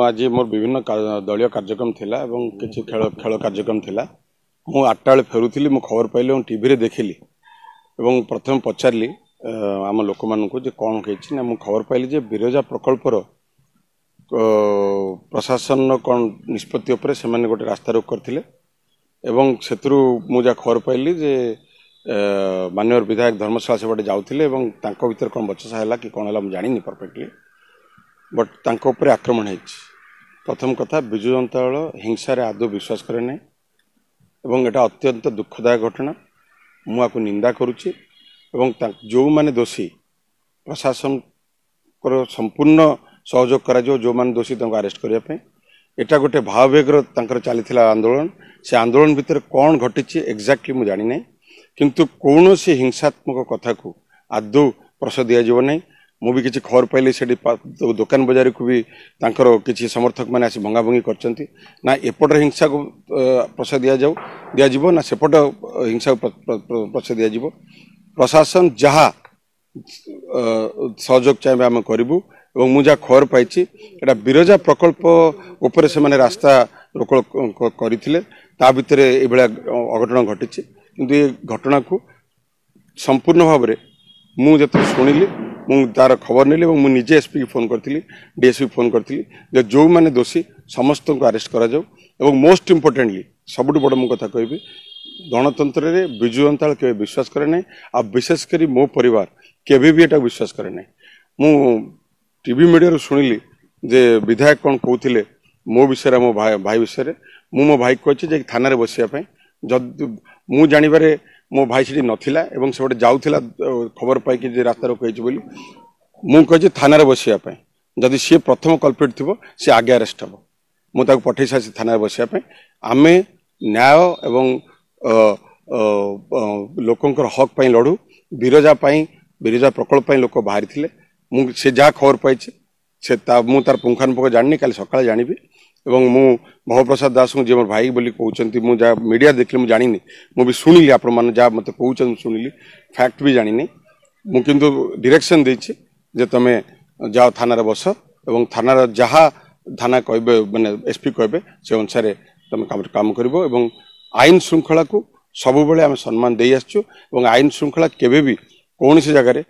आज मोर विभिन्न दलीय कार्यक्रम थिला एवं किसी खेल खेल कार्यक्रम थिला मु 8टा बेले फेरुथिली मु खबर पाइली टीवी रे देखिली एवं प्रथम पचारली आम लोक मानू जे कौन होइछि ना मु खबर पाइली जे बिरजा प्रकल्पर प्रशासन कौन निष्पत्ति उपरे से माने गोटे रास्ता रोक करथिले एवं सेतरु मु जा खबर पाइली जे माननीय विधायक धर्मशाला से बाटे जाउथिले एवं तांको भीतर कौन बचसा हैला कि कौन हैला मु जानिनी परफेक्टली बट तांको ऊपर आक्रमण होइछि। प्रथम कथा बिजु जनता दल हिंसा रे आदौ विश्वास करे नै एवं एटा अत्यंत दुखदायक घटना मु आकु निंदा करूछि एवं जो माने दोषी प्रशासन को संपूर्ण सहयोग करा जो माने दोषी तांको अरेस्ट करिया पे एटा गोटे भाववेगर तांकर चलीथिला आंदोलन से आंदोलन भीतर कौन घटिछि एक्जाक्टली मु जानि नै किंतु कौनसी हिंसात्मक कथा को आदौ प्रश्रय दिया जीव नै मु भी किसी खबर पाइली से दुकान बजार को भी तांकर किसी समर्थक मैंने आसी भंगाभंगी करचंती ना एपट हिंसा को प्रश्रय दिया जीवो ना सेपट हिंसा को प्रश्रय दिया जीवो प्रशासन जहाँ सहयोग चाहिए आम करूँ एवं मुझा खबर पाई एटा बिरजा प्रकल्प उपरे से माने रास्ता रोक करथिले ता भितर ए बेला अघटन घटी किंतु ये घटना को संपूर्ण भाव में मु जते सुनिली मु तार खबर नेली मु निजे एसपी की फोन करथिली डीएसपी फोन करथिली जे जो माने दोषी समस्त को अरेस्ट करा जाऊ एवं मोस्ट इंपोर्टेंटली सबुठ बड़ मु कथा कहबी गणतंत्र रे बिजु जनता दल के विश्वास करे नै आ विशेष करी मो परिवार केबे भी एटा विश्वास करे नै मु टीवी मीडिया रो सुनिली जे विधायक कोन कहउथिले मो विषय मो भाई विषय मो भाई कहछि जे थाना रे बसिया पय जद मु जानिबारे मो भाई से नथिला एवं से जाउथिला खबर पाई कि जे रास्ता रोक होइछि बोली मु कहछि थाना रे बसिया पय जदि सी प्रथम कल्प्रिट थिबो से आगे अरेस्ट हबो मु ताको पठै सासी थाना रे बसिया पय आमे न्याय एवं लोकंकर हक पय लड़ू बिरजा बिरजा प्रकल्प पय लोक बाहरी थिले मु से जा खबर पाइछि से मु तार पुंखानुपुंख जानि काली सकाळ जानिबी एवं मु भवप्रसाद दास को जे मोर भाई बोली कहउचंती मु जा मीडिया देखले मु जानिनी मु भी सुनिली आपण माने जा मते कहउचन सुनिली फैक्ट भी जानिनी मु किंतु डायरेक्शन देछि जे तमे जाओ थाना रे बस एवं थाना रे जहा थाना कहबे माने एसपी कहबे से अनुसार तमे काम करबो एवं आईन श्रृंखला को सब बेले आमे सम्मान देई आछछु एवं आईन श्रृंखला केबे भी कोन से जगह रे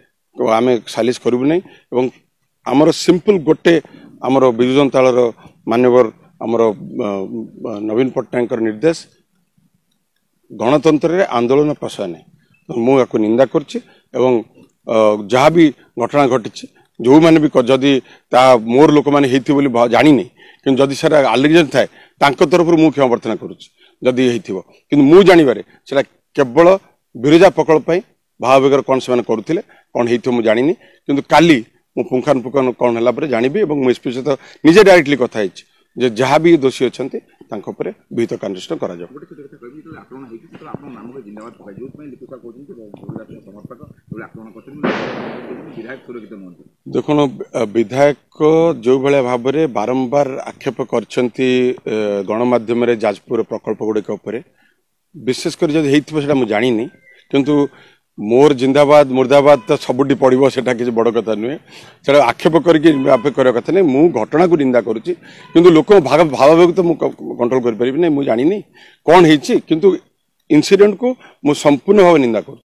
आमे सालिस करबु नै एवं हमर सिंपल गोटे हमर बिजु जनता दल मान्यवर हमर नवीन पट्टनायक निर्देश गणतंत्र रे आंदोलन प्रश्रय नहीं मु याको निंदा करछि एवं जहाँ भी घटना घटी जो माने भी जदि ता मोर लोक माने हेथि बोली जानि नै किंतु जदि सर आलिगेशन थाए तांको तरफ मु क्षमा प्रार्थना करूछि जदि हेथिबो किंतु मु जानिबारे सेला केवल बिरजा प्रकल्प पई भाववेगर कौन से माने करूथिले कौन हेथिबो मु जानिनी किंतु काली मु पुंखानुपुंख कौन हला परे जानिबी एवं मु एसपी सहित निजे डायरेक्टली कथा हेछि जे जहाँ भी दोषी अच्छा तांको परे विहित कार्यानुष्ठान करा जाऊ। देखो विधायक जो भाया भाव में बारंबार आक्षेप करछंती गणमाध्यम रे जाजपुर प्रकल्प गुड़िक विशेषकर जब होता मुझे जानी किंतु मोर जिंदाबाद मुर्दाबाद तो सबुटी पड़ो से किसी बड़ कथा नुहे से आक्षेप करके कथा नहीं मु घटना को निंदा करुच्ची किंतु लोक भाव तो मुझे कंट्रोल कर पारि नहीं मुझे जानी कौन होती किंतु इंसिडेंट को मु संपूर्ण भाव निंदा करूँ।